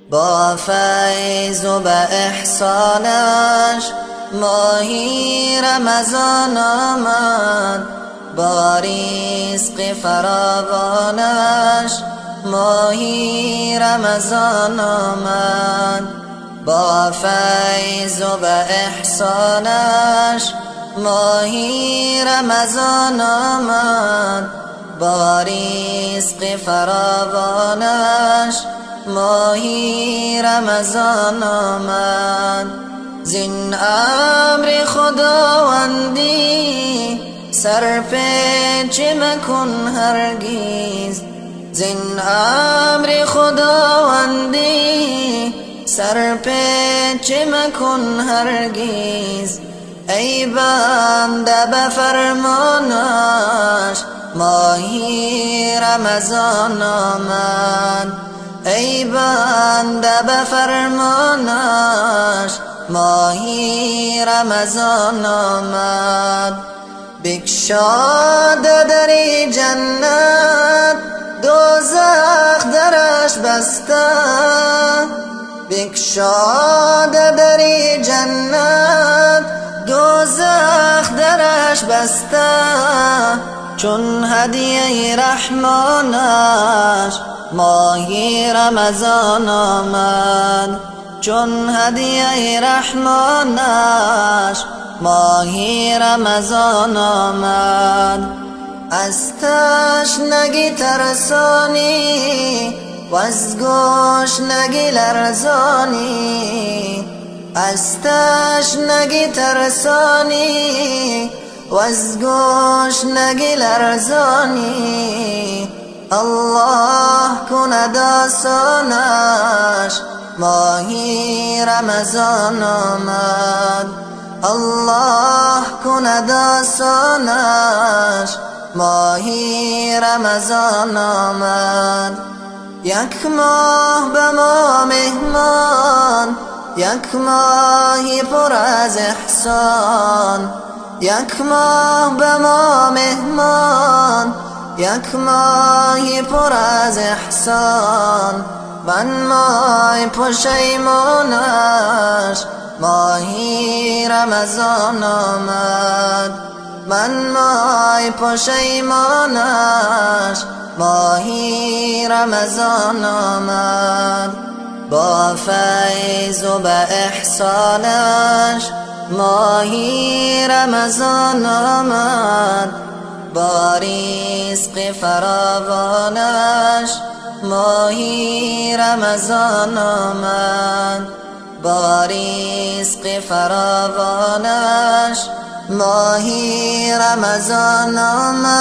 با فیض و به احسانش ماهی رمضان آمد، با رزق فراوانش ماهی رمضان آمد. با فیض و به احسانش ماهی رمضان آمد، با رزق فراوانش ماهی رمضان آمد. زین امر خداوندی سرپیچ مکن هرگز، زین امر خداوندی سرپیچ مکن هرگز. ای بنده به فرمانش ماهی رمضان آمد، ای بنده به فرمانش ماهی رمضان آمد. بگشاد در جنت دوزخ درش بسته، بگشاد در جنت دوزخ درش بسته. چون هدیه رحمانش ماهی رمضان آمد، چون هدیه رحمانش ماهی رمضان آمد. از تشنگی ترسانی و از گشنگی لرزانی، از تشنگی ترسانی و از گشنگی لرزانی. الله کند آسانش ماهی رمضان آمد، الله کند آسانش ماهی رمضان آمد. یک ماه به ما مهمان، یک ماهی پر از احسان، یک ماه به ما مهمان، یک ماهی پر از احسان. من مای پشیمانش ماهی رمضان آمد، من مای پشیمانش ماهی رمضان آمد. با فیض و به احسانش ماهی رمضان آمد، با رزق فراوانش ماهی رمضان آمد، با رزق فراوانش ماهی رمضان آمد.